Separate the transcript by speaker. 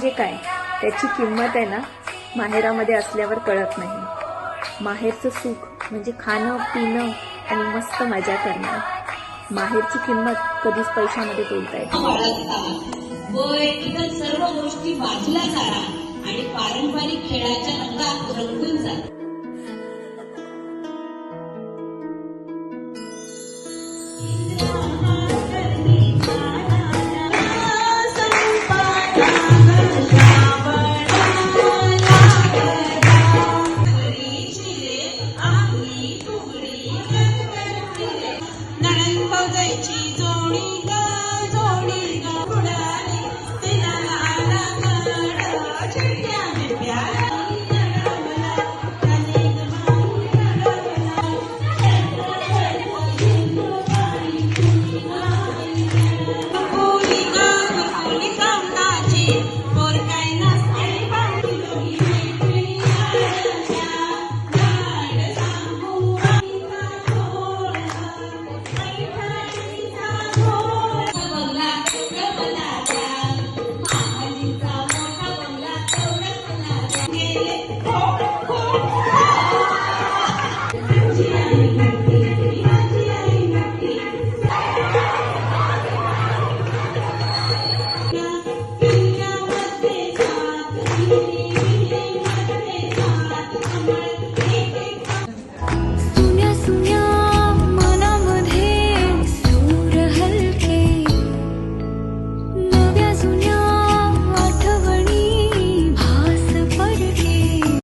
Speaker 1: म्हणजे काय, त्याची किंमत आहे ना माहेरामध्ये असल्यावर कळत नाही. माहेरचं सुख म्हणजे खाणं पिणं आणि मस्त मजा करणं. माहेरची किंमत कधीच पैशामध्ये तोलता येते.
Speaker 2: वय इतर सर्व गोष्टी बाजूला सारा आणि पारंपरिक खेळाच्या रंगात रंगून जा.